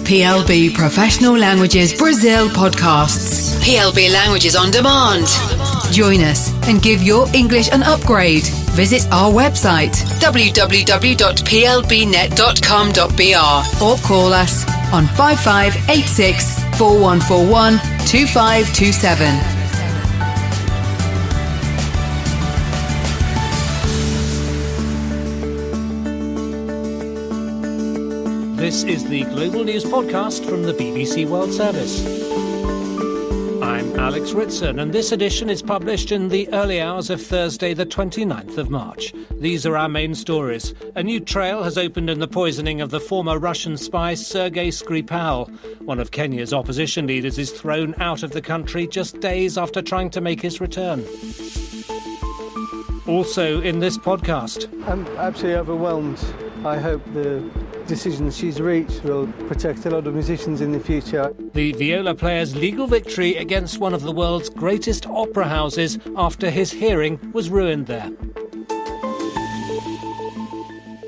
PLB Professional Languages Brazil podcasts. PLB Languages on Demand. Join us and give your English an upgrade. Visit our website www.plbnet.com.br or call us on 5586 4141 2527. This is the Global News Podcast from the BBC World Service. I'm Alex Ritson, and this edition is published in the early hours of Thursday, the 29th of March. These are our main stories. A new trail has opened in the poisoning of the former Russian spy Sergei Skripal. One of Kenya's opposition leaders is thrown out of the country just days after trying to make his return. Also in this podcast. I'm absolutely overwhelmed. I hope the decisions she's reached will protect a lot of musicians in the future. The viola player's legal victory against one of the world's greatest opera houses after his hearing was ruined there.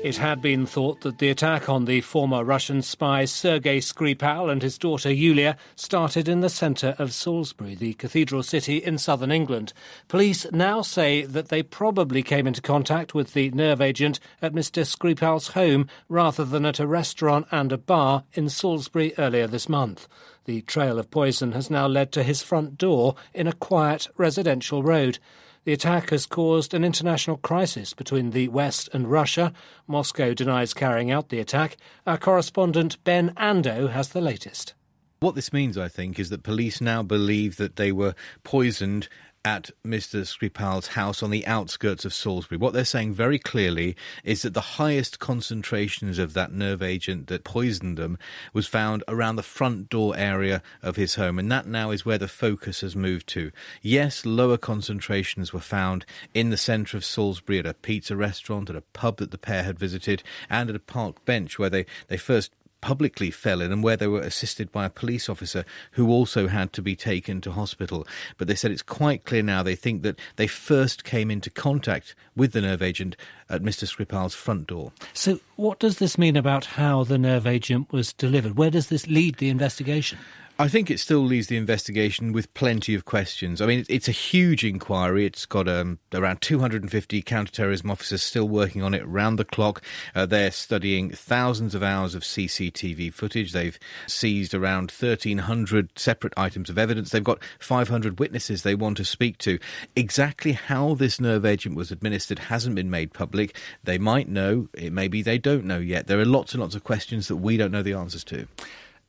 It had been thought that the attack on the former Russian spy Sergei Skripal and his daughter Yulia started in the centre of Salisbury, the cathedral city in southern England. Police now say that they probably came into contact with the nerve agent at Mr Skripal's home rather than at a restaurant and a bar in Salisbury earlier this month. The trail of poison has now led to his front door in a quiet residential road. The attack has caused an international crisis between the West and Russia. Moscow denies carrying out the attack. Our correspondent Ben Ando has the latest. What this means, I think, is that police now believe that they were poisoned at Mr Skripal's house on the outskirts of Salisbury. What they're saying very clearly is that the highest concentrations of that nerve agent that poisoned them was found around the front door area of his home, and that now is where the focus has moved to. Yes, lower concentrations were found in the centre of Salisbury at a pizza restaurant, at a pub that the pair had visited, and at a park bench where they first publicly fell in, and where they were assisted by a police officer who also had to be taken to hospital. But they said it's quite clear now they think that they first came into contact with the nerve agent at Mr Skripal's front door. So what does this mean about how the nerve agent was delivered? Where does this lead the investigation? I think it still leaves the investigation with plenty of questions. I mean, it's a huge inquiry. It's got around 250 counter-terrorism officers still working on it round the clock. They're studying thousands of hours of CCTV footage. They've seized around 1,300 separate items of evidence. They've got 500 witnesses they want to speak to. Exactly how this nerve agent was administered hasn't been made public. They might know. It may be they don't know yet. There are lots and lots of questions that we don't know the answers to.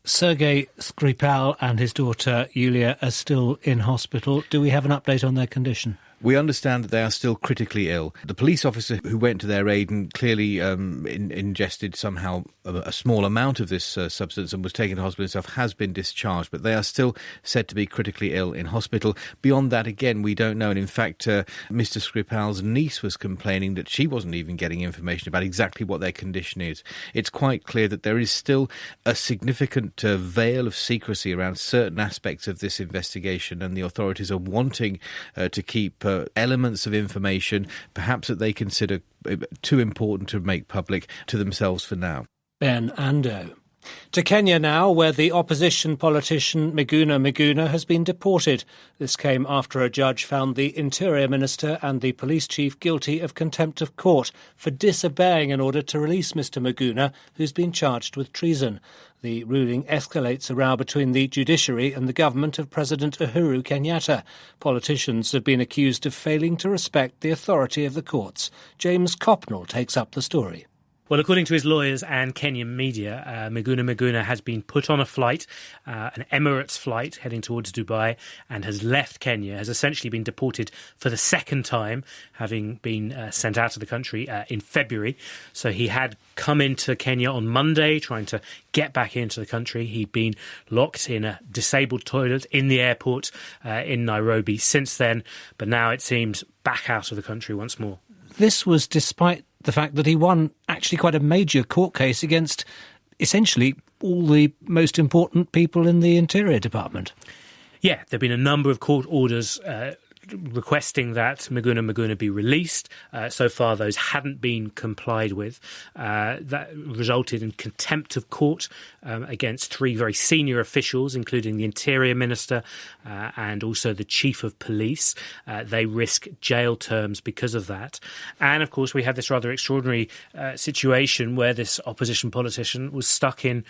Sergei Skripal and his daughter Yulia are still in hospital. Do we have an update on their condition? We understand that they are still critically ill. The police officer who went to their aid and clearly ingested somehow a small amount of this substance and was taken to hospital himself has been discharged, but they are still said to be critically ill in hospital. Beyond that, again, we don't know. And in fact, Mr Skripal's niece was complaining that she wasn't even getting information about exactly what their condition is. It's quite clear that there is still a significant veil of secrecy around certain aspects of this investigation, and the authorities are wanting to keep elements of information, perhaps that they consider too important to make public, to themselves for now. Ben Ando. To Kenya now, where the opposition politician Miguna has been deported. This came after a judge found the Interior Minister and the police chief guilty of contempt of court for disobeying an order to release Mr Miguna, who's been charged with treason. The ruling escalates a row between the judiciary and the government of President Uhuru Kenyatta. Politicians have been accused of failing to respect the authority of the courts. James Copnell takes up the story. Well, according to his lawyers and Kenyan media, Miguna has been put on a flight, an Emirates flight heading towards Dubai, and has left Kenya, has essentially been deported for the second time, having been sent out of the country in February. So he had come into Kenya on Monday, trying to get back into the country. He'd been locked in a disabled toilet in the airport in Nairobi since then, but now it seems back out of the country once more. This was despite the fact that he won actually quite a major court case against essentially all the most important people in the Interior Department. Yeah, there have been a number of court orders requesting that Miguna be released. So far, those hadn't been complied with. That resulted in contempt of court against three very senior officials, including the Interior Minister and also the Chief of Police. They risk jail terms because of that. And, of course, we had this rather extraordinary situation where this opposition politician was stuck in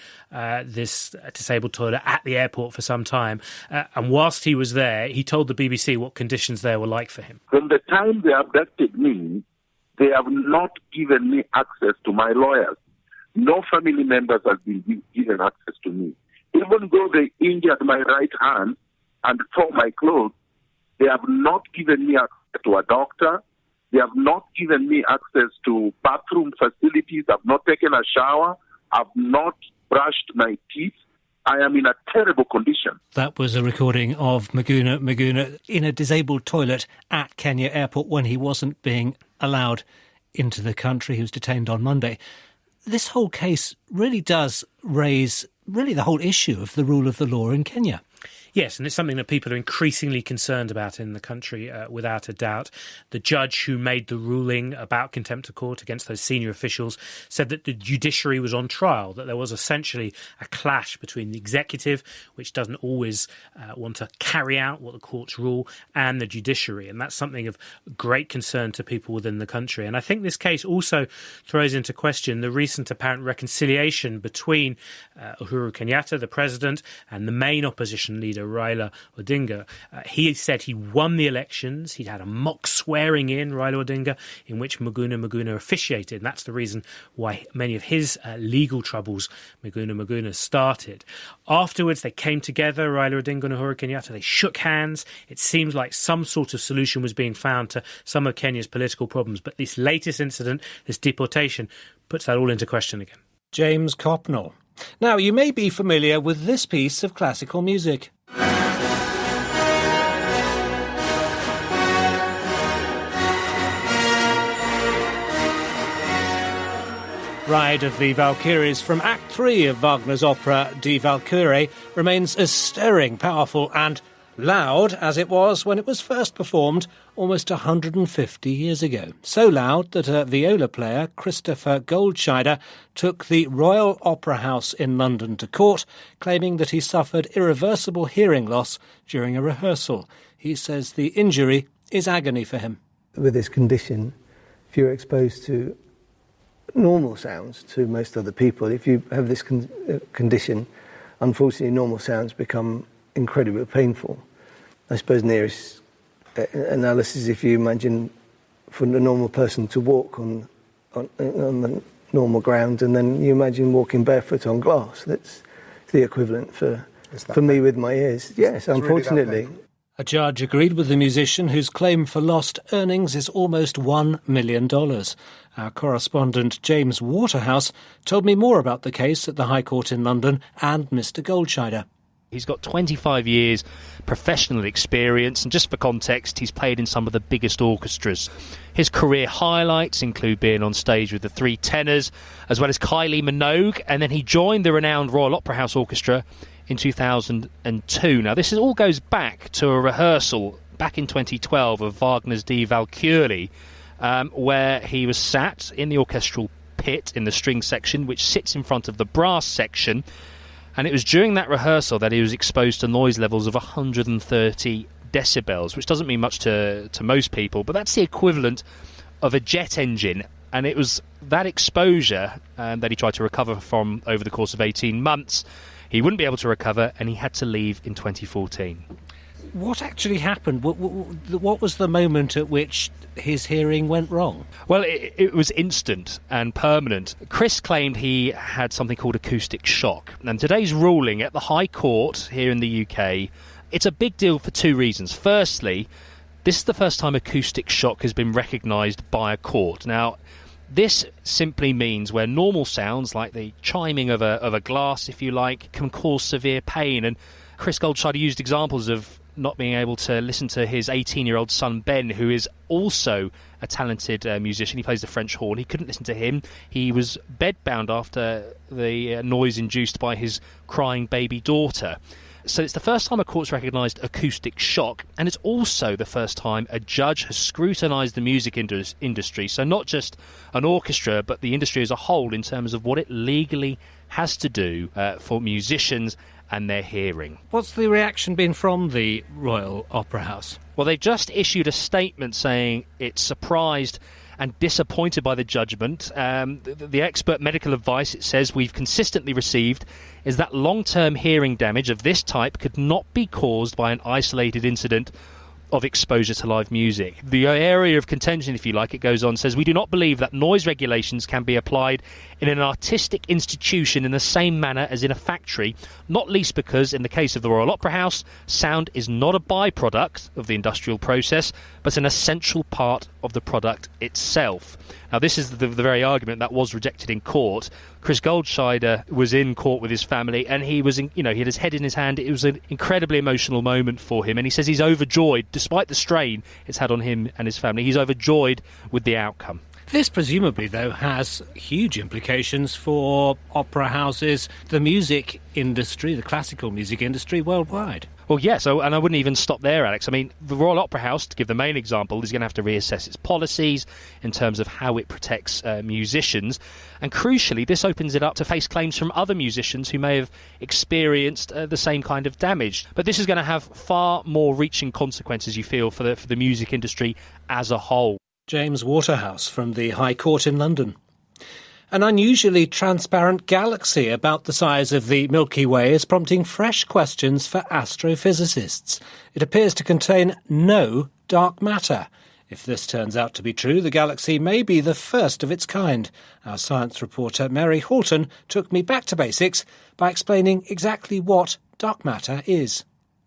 this disabled toilet at the airport for some time. And whilst he was there, he told the BBC what conditions there were like for him. From the time they abducted me, they have not given me access to my lawyers. No family members have been given access to me. Even though they injured my right hand and tore my clothes, they have not given me access to a doctor. They have not given me access to bathroom facilities. I've not taken a shower. I've not brushed my teeth. I am in a terrible condition. That was a recording of Miguna in a disabled toilet at Kenya Airport when he wasn't being allowed into the country. He was detained on Monday. This whole case really does raise the whole issue of the rule of the law in Kenya. Yes, and it's something that people are increasingly concerned about in the country, without a doubt. The judge who made the ruling about contempt of court against those senior officials said that the judiciary was on trial, that there was essentially a clash between the executive, which doesn't always want to carry out what the courts rule, and the judiciary. And that's something of great concern to people within the country. And I think this case also throws into question the recent apparent reconciliation between Uhuru Kenyatta, the president, and the main opposition leader, Raila Odinga. He said he won the elections. He'd had a mock swearing in, Raila Odinga, in which Miguna officiated. And that's the reason why many of his legal troubles, Miguna started. Afterwards, they came together, Raila Odinga and Uhuru Kenyatta. They shook hands. It seems like some sort of solution was being found to some of Kenya's political problems. But this latest incident, this deportation, puts that all into question again. James Copnell. Now, you may be familiar with this piece of classical music. Ride of the Valkyries from Act 3 of Wagner's opera Die Walküre remains as stirring, powerful and loud as it was when it was first performed almost 150 years ago. So loud that a viola player, Christopher Goldscheider, took the Royal Opera House in London to court, claiming that he suffered irreversible hearing loss during a rehearsal. He says the injury is agony for him. With this condition, if you're exposed to normal sounds to most other people, if you have this condition, unfortunately normal sounds become incredibly painful. I suppose nearest analysis, if you imagine for a normal person to walk on the normal ground, and then you imagine walking barefoot on glass. That's the equivalent for me with my ears. Yes, unfortunately. Really a judge agreed with the musician, whose claim for lost earnings is almost $1 million. Our correspondent James Waterhouse told me more about the case at the High Court in London and Mr. Goldscheider. He's got 25 years professional experience, and just for context, he's played in some of the biggest orchestras. His career highlights include being on stage with the Three Tenors, as well as Kylie Minogue, and then he joined the renowned Royal Opera House Orchestra in 2002. Now, this all goes back to a rehearsal back in 2012 of Wagner's Die Walküre, where he was sat in the orchestral pit in the string section, which sits in front of the brass section. And it was during that rehearsal that he was exposed to noise levels of 130 decibels, which doesn't mean much to most people, but that's the equivalent of a jet engine. And it was that exposure that he tried to recover from over the course of 18 months. He wouldn't be able to recover, and he had to leave in 2014. What actually happened? What was the moment at which his hearing went wrong? Well, it was instant and permanent. Chris claimed he had something called acoustic shock. And today's ruling at the High Court here in the UK, it's a big deal for two reasons. Firstly, this is the first time acoustic shock has been recognised by a court. Now, this simply means where normal sounds, like the chiming of a glass, if you like, can cause severe pain. And Chris Goldscheider used examples of not being able to listen to his 18-year-old son Ben, who is also a talented musician. He plays the French horn. He couldn't listen to him. He was bedbound after the noise induced by his crying baby daughter. So it's the first time a court's recognised acoustic shock, and it's also the first time a judge has scrutinised the music industry, so not just an orchestra, but the industry as a whole in terms of what it legally has to do for musicians and their hearing. What's the reaction been from the Royal Opera House? Well, they've just issued a statement saying it's surprised and disappointed by the judgment. The expert medical advice, it says, we've consistently received is that long-term hearing damage of this type could not be caused by an isolated incident of exposure to live music. The area of contention, if you like, it goes on, says we do not believe that noise regulations can be applied in an artistic institution in the same manner as in a factory, not least because, in the case of the Royal Opera House, sound is not a byproduct of the industrial process, but an essential part of the product itself. Now, this is the very argument that was rejected in court. Chris Goldscheider was in court with his family, and he was, he had his head in his hand. It was an incredibly emotional moment for him, and he says he's overjoyed, despite the strain it's had on him and his family. He's overjoyed with the outcome. This presumably, though, has huge implications for opera houses, the music industry, the classical music industry worldwide. Well, yes, and I wouldn't even stop there, Alex. I mean, the Royal Opera House, to give the main example, is going to have to reassess its policies in terms of how it protects musicians. And crucially, this opens it up to face claims from other musicians who may have experienced the same kind of damage. But this is going to have far more reaching consequences, you feel, for the music industry as a whole. James Waterhouse from the High Court in London. An unusually transparent galaxy about the size of the Milky Way is prompting fresh questions for astrophysicists. It appears to contain no dark matter. If this turns out to be true, the galaxy may be the first of its kind. Our science reporter Mary Halton took me back to basics by explaining exactly what dark matter is.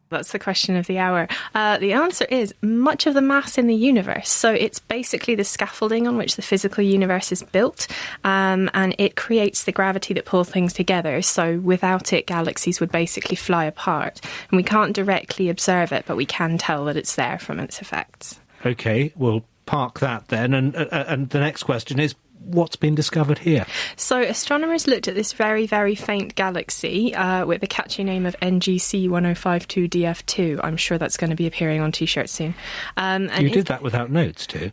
That's the question of the hour. The answer is much of the mass in the universe. So it's basically the scaffolding on which the physical universe is built, and it creates the gravity that pulls things together. So without it, galaxies would basically fly apart. And we can't directly observe it, but we can tell that it's there from its effects. OK, we'll park that then. And the next question is, what's been discovered here? So astronomers looked at this very, very faint galaxy with the catchy name of NGC 1052 DF2. I'm sure that's going to be appearing on T-shirts soon. You did that without notes too.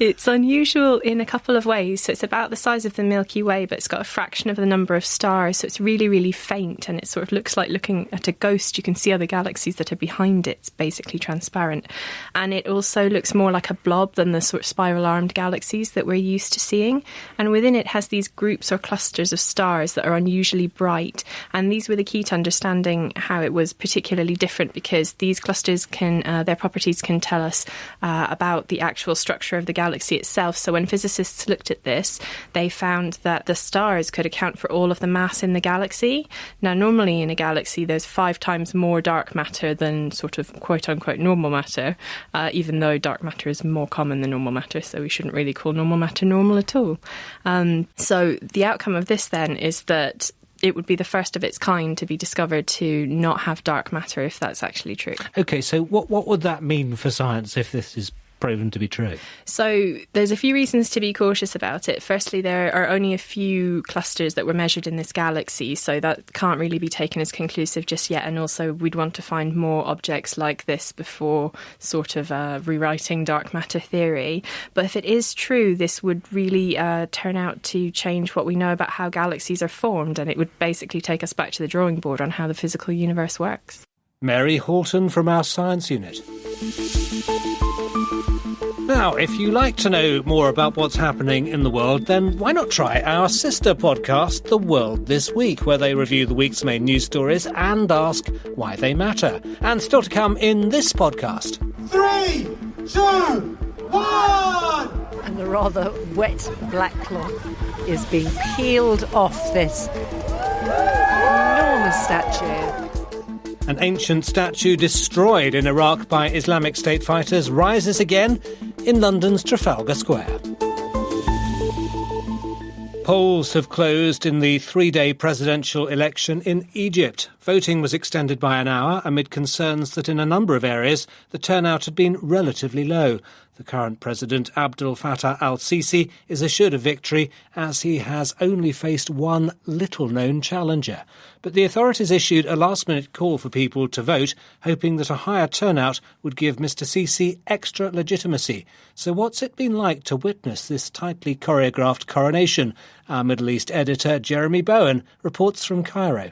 It's unusual in a couple of ways. So it's about the size of the Milky Way, but it's got a fraction of the number of stars. So it's really, really faint, and it sort of looks like looking at a ghost. You can see other galaxies that are behind it. It's basically transparent. And it also looks more like a blob than the sort of spiral-armed galaxies that we're used to seeing, and within it has these groups or clusters of stars that are unusually bright, and these were the key to understanding how it was particularly different, because these clusters can their properties can tell us about the actual structure of the galaxy itself. So when physicists looked at this, they found that the stars could account for all of the mass in the galaxy. Now, normally in a galaxy there's 5 times more dark matter than sort of quote-unquote normal matter, even though dark matter is more common than normal matter, so we shouldn't really call normal matter normal at all. So the outcome of this then is that it would be the first of its kind to be discovered to not have dark matter, if that's actually true. OK, so what would that mean for science if this is proven to be true? So there's a few reasons to be cautious about it. Firstly, there are only a few clusters that were measured in this galaxy, so that can't really be taken as conclusive just yet. And also we'd want to find more objects like this before sort of rewriting dark matter theory. But if it is true, this would really turn out to change what we know about how galaxies are formed, and it would basically take us back to the drawing board on how the physical universe works. Mary Halton from our science unit. Now, if you like to know more about what's happening in the world, then why not try our sister podcast, The World This Week, where they review the week's main news stories and ask why they matter. And still to come in this podcast. 3, 2, 1! And the rather wet black cloth is being peeled off this enormous statue. An ancient statue destroyed in Iraq by Islamic State fighters rises again in London's Trafalgar Square. Polls have closed in the 3-day presidential election in Egypt. Voting was extended by an hour amid concerns that in a number of areas the turnout had been relatively low. The current president, Abdel Fattah al-Sisi, is assured of victory as he has only faced one little-known challenger. But the authorities issued a last-minute call for people to vote, hoping that a higher turnout would give Mr Sisi extra legitimacy. So what's it been like to witness this tightly choreographed coronation? Our Middle East editor, Jeremy Bowen, reports from Cairo.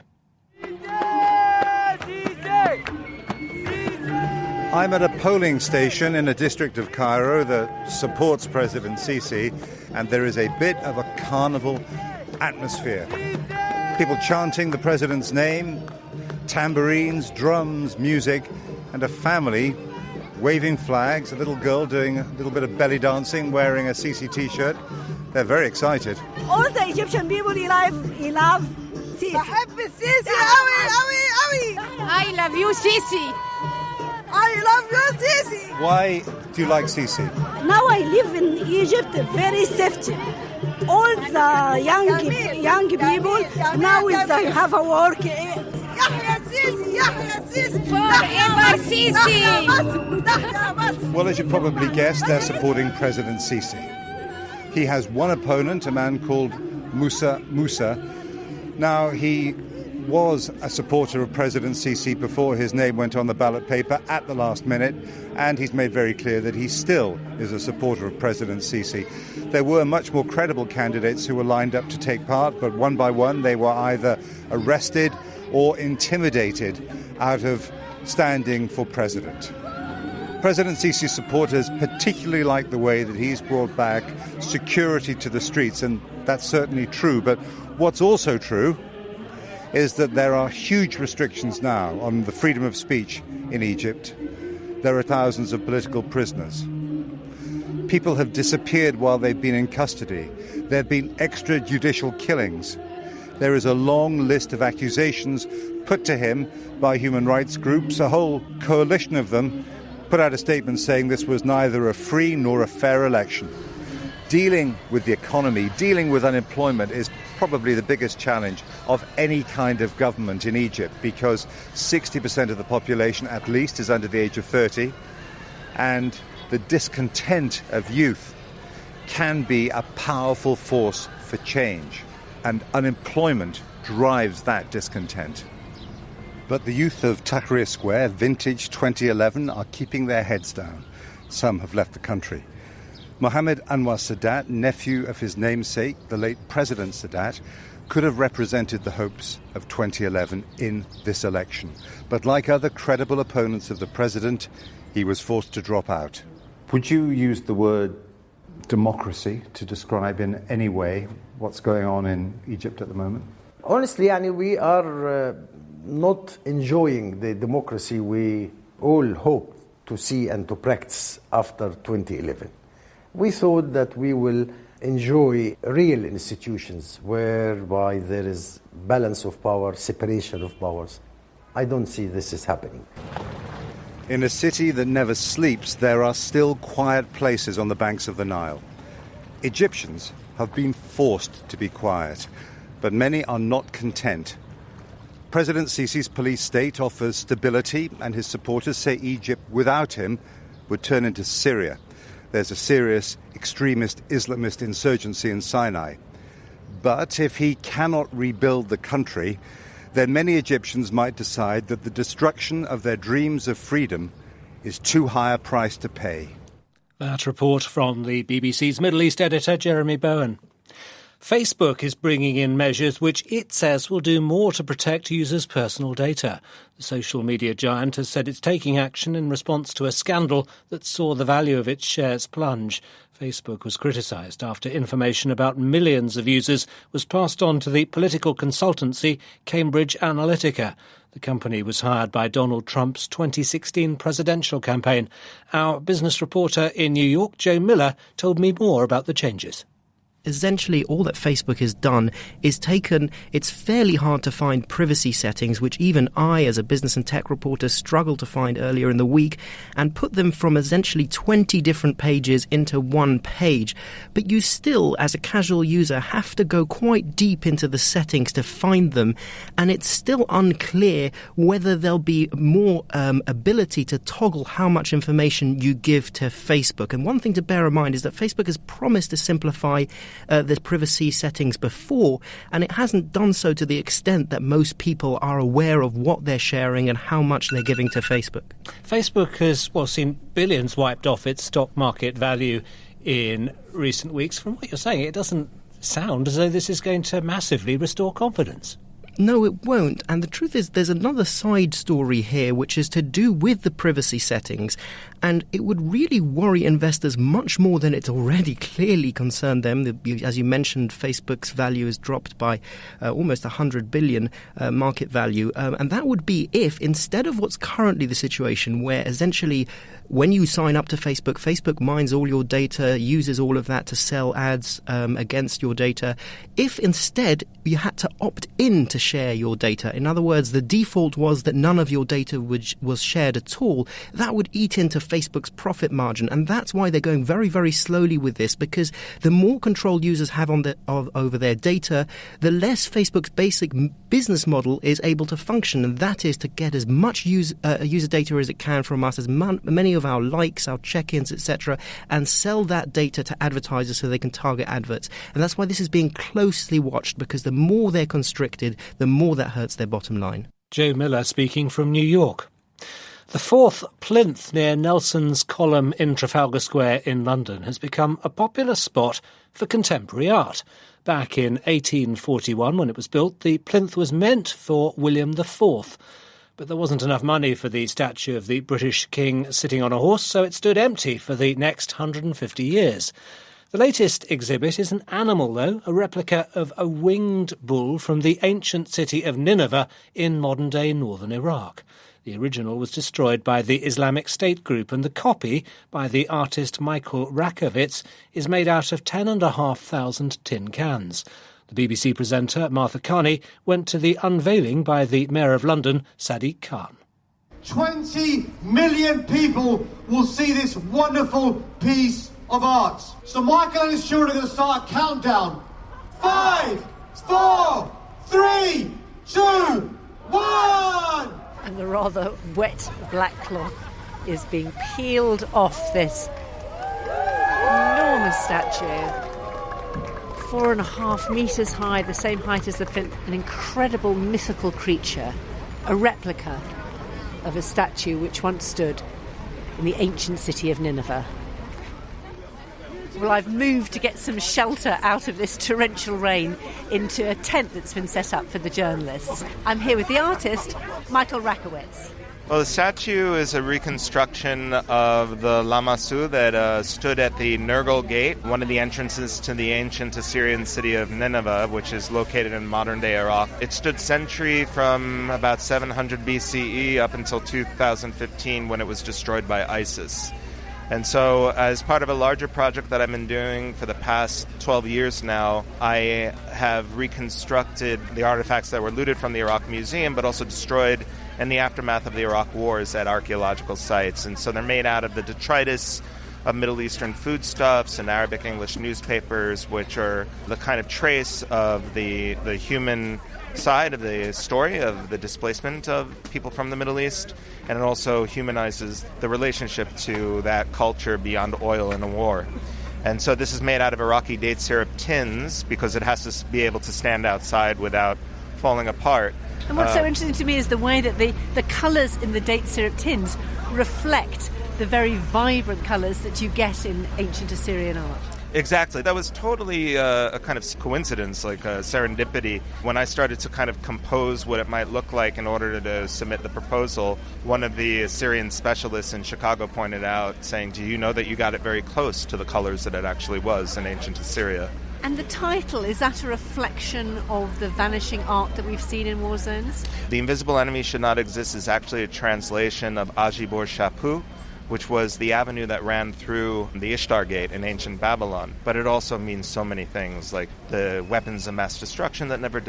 I'm at a polling station in a district of Cairo that supports President Sisi, and there is a bit of a carnival atmosphere. People chanting the president's name, tambourines, drums, music, and a family waving flags, a little girl doing a little bit of belly dancing, wearing a Sisi t-shirt. They're very excited. All the Egyptian people, he love Sisi. I love you, Sisi. I love you, Sisi. Why do you like Sisi? Now I live in Egypt, very safety. All the young people now they have a work. Forever Sisi. Well, as you probably guessed, they're supporting President Sisi. He has one opponent, a man called Musa. Now, he was a supporter of President Sisi before his name went on the ballot paper at the last minute, and he's made very clear that he still is a supporter of President Sisi. There were much more credible candidates who were lined up to take part, but one by one they were either arrested or intimidated out of standing for president. President Sisi's supporters particularly like the way that he's brought back security to the streets, and that's certainly true. But what's also true is that there are huge restrictions now on the freedom of speech in Egypt. There are thousands of political prisoners. People have disappeared while they've been in custody. There have been extrajudicial killings. There is a long list of accusations put to him by human rights groups. A whole coalition of them put out a statement saying this was neither a free nor a fair election. Dealing with the economy, dealing with unemployment is probably the biggest challenge of any kind of government in Egypt, because 60% of the population at least is under the age of 30, and the discontent of youth can be a powerful force for change, and unemployment drives that discontent. But the youth of Trafalgar Square, vintage 2011, are keeping their heads down. Some have left the country. Mohammed Anwar Sadat, nephew of his namesake, the late President Sadat, could have represented the hopes of 2011 in this election. But like other credible opponents of the president, he was forced to drop out. Would you use the word democracy to describe in any way what's going on in Egypt at the moment? Honestly, we are not enjoying the democracy we all hope to see and to practice after 2011. We thought that we will enjoy real institutions whereby there is balance of power, separation of powers. I don't see this is happening. In a city that never sleeps, there are still quiet places on the banks of the Nile. Egyptians have been forced to be quiet, but many are not content. President Sisi's police state offers stability, and his supporters say Egypt without him would turn into Syria. There's a serious extremist Islamist insurgency in Sinai. But if he cannot rebuild the country, then many Egyptians might decide that the destruction of their dreams of freedom is too high a price to pay. That report from the BBC's Middle East editor, Jeremy Bowen. Facebook is bringing in measures which it says will do more to protect users' personal data. The social media giant has said it's taking action in response to a scandal that saw the value of its shares plunge. Facebook was criticised after information about millions of users was passed on to the political consultancy Cambridge Analytica. The company was hired by Donald Trump's 2016 presidential campaign. Our business reporter in New York, Joe Miller, told me more about the changes. essentially all that Facebook has done is taken its fairly hard to find privacy settings, which even I, as a business and tech reporter, struggled to find earlier in the week, and put them from essentially 20 different pages into one page. But you still, as a casual user, have to go quite deep into the settings to find them, and it's still unclear whether there'll be more ability to toggle how much information you give to Facebook. And one thing to bear in mind is that Facebook has promised to simplify the privacy settings before, and it hasn't done so to the extent that most people are aware of what they're sharing and how much they're giving to Facebook. Facebook has, seen billions wiped off its stock market value in recent weeks. From what you're saying, it doesn't sound as though this is going to massively restore confidence. No, it won't. And the truth is, there's another side story here, which is to do with the privacy settings. And it would really worry investors much more than it's already clearly concerned them. As you mentioned, Facebook's value has dropped by almost 100 billion market value. And that would be if, instead of what's currently the situation, where essentially when you sign up to Facebook, Facebook mines all your data, uses all of that to sell ads against your data. If instead you had to opt in to share your data, in other words, the default was that none of your data was shared at all, that would eat into Facebook's profit margin. And that's why they're going very, very slowly with this, because the more control users have over their data, the less Facebook's basic business model is able to function. And that is to get as much user data as it can from us, as many of our likes, our check-ins, etc., and sell that data to advertisers so they can target adverts. And that's why this is being closely watched, because the more they're constricted, the more that hurts their bottom line. Joe Miller speaking from New York. The fourth plinth near Nelson's Column in Trafalgar Square in London has become a popular spot for contemporary art. Back in 1841, when it was built, the plinth was meant for William IV. But there wasn't enough money for the statue of the British king sitting on a horse, so it stood empty for the next 150 years. The latest exhibit is an animal, though, a replica of a winged bull from the ancient city of Nineveh in modern-day northern Iraq. The original was destroyed by the Islamic State group, and the copy, by the artist Michael Rakovitz, is made out of 10,500 tin cans. The BBC presenter, Martha Carney, went to the unveiling by the Mayor of London, Sadiq Khan. 20 million people will see this wonderful piece of art. So Michael and his children are going to start a countdown. 5, 4, 3, 2, 1! And the rather wet black cloth is being peeled off this enormous statue. 4.5 metres high, the same height as the plinth, an incredible mythical creature, a replica of a statue which once stood in the ancient city of Nineveh. Well, I've moved to get some shelter out of this torrential rain into a tent that's been set up for the journalists. I'm here with the artist, Michael Rakovitz. Well, the statue is a reconstruction of the Lamassu that stood at the Nergal Gate, one of the entrances to the ancient Assyrian city of Nineveh, which is located in modern-day Iraq. It stood sentry from about 700 BCE up until 2015, when it was destroyed by ISIS. And so, as part of a larger project that I've been doing for the past 12 years now, I have reconstructed the artifacts that were looted from the Iraq Museum, but also destroyed in the aftermath of the Iraq Wars at archaeological sites. And so they're made out of the detritus of Middle Eastern foodstuffs and Arabic English newspapers, which are the kind of trace of the human side of the story of the displacement of people from the Middle East. And it also humanizes the relationship to that culture beyond oil in a war. And so this is made out of Iraqi date syrup tins, because it has to be able to stand outside without falling apart. And what's so interesting to me is the way that the colours in the date syrup tins reflect the very vibrant colours that you get in ancient Assyrian art. Exactly. That was totally a kind of coincidence, like a serendipity. When I started to kind of compose what it might look like in order to submit the proposal, one of the Assyrian specialists in Chicago pointed out, saying, do you know that you got it very close to the colors that it actually was in ancient Assyria? And the title, is that a reflection of the vanishing art that we've seen in war zones? The Invisible Enemy Should Not Exist is actually a translation of Ajibor Shapu, which was the avenue that ran through the Ishtar Gate in ancient Babylon. But it also means so many things, like the weapons of mass destruction that never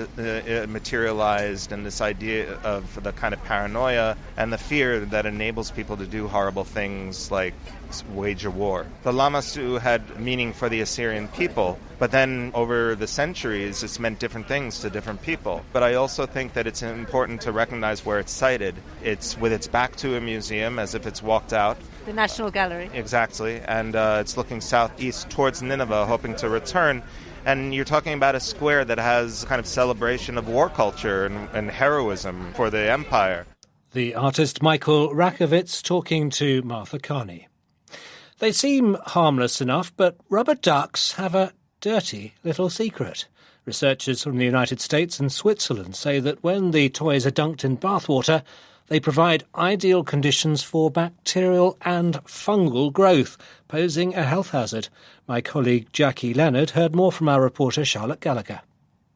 materialized, and this idea of the kind of paranoia and the fear that enables people to do horrible things like wage a war. The Lamassu had meaning for the Assyrian people, but then over the centuries it's meant different things to different people. But I also think that it's important to recognize where it's sited. It's with its back to a museum, as if it's walked out. The National Gallery. Exactly, and it's looking southeast towards Nineveh, hoping to return. And you're talking about a square that has kind of celebration of war culture and heroism for the empire. The artist Michael Rakovitz talking to Martha Carney. They seem harmless enough, but rubber ducks have a dirty little secret. Researchers from the United States and Switzerland say that when the toys are dunked in bathwater, they provide ideal conditions for bacterial and fungal growth, posing a health hazard. My colleague Jackie Leonard heard more from our reporter Charlotte Gallagher.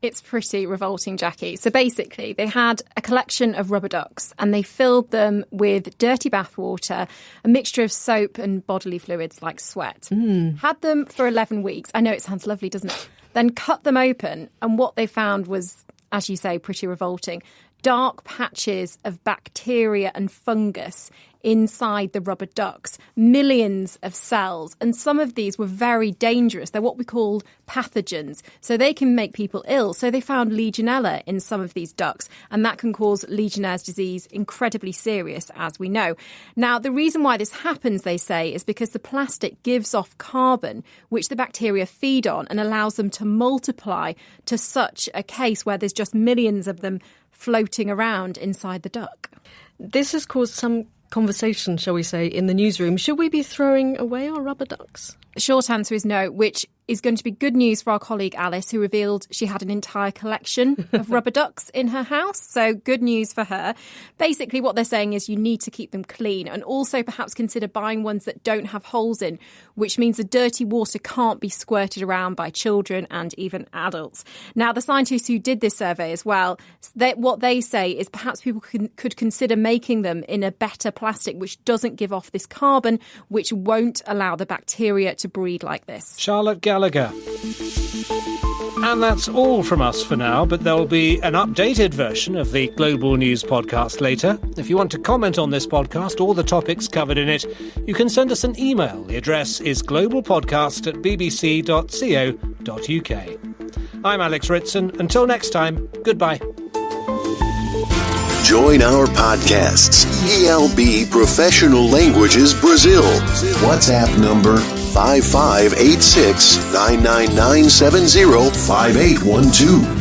It's pretty revolting, Jackie. So basically, they had a collection of rubber ducks and they filled them with dirty bathwater, a mixture of soap and bodily fluids like sweat. Had them for 11 weeks. I know it sounds lovely, doesn't it? Then cut them open, and what they found was, as you say, pretty revolting. Dark patches of bacteria and fungus inside the rubber ducks, millions of cells, and some of these were very dangerous. They're what we call pathogens, so they can make people ill. So they found Legionella in some of these ducks, and that can cause Legionnaire's disease, incredibly serious, as we know. Now, the reason why this happens, they say, is because the plastic gives off carbon, which the bacteria feed on, and allows them to multiply to such a case where there's just millions of them floating around inside the duck. This has caused some conversation, shall we say, in the newsroom. Should we be throwing away our rubber ducks? The short answer is no, which is going to be good news for our colleague Alice, who revealed she had an entire collection of rubber ducks in her house. So good news for her. Basically, what they're saying is you need to keep them clean, and also perhaps consider buying ones that don't have holes in, which means the dirty water can't be squirted around by children and even adults. Now, the scientists who did this survey as well, what they say is perhaps people could consider making them in a better plastic, which doesn't give off this carbon, which won't allow the bacteria to breed like this. Charlotte Gallagher. And that's all from us for now, but there'll be an updated version of the Global News podcast later. If you want to comment on this podcast or the topics covered in it, you can send us an email. The address is globalpodcast@bbc.co.uk. I'm Alex Ritson. Until next time, goodbye. Join our podcasts, ELB Professional Languages Brazil. WhatsApp number 5586 99970 5812.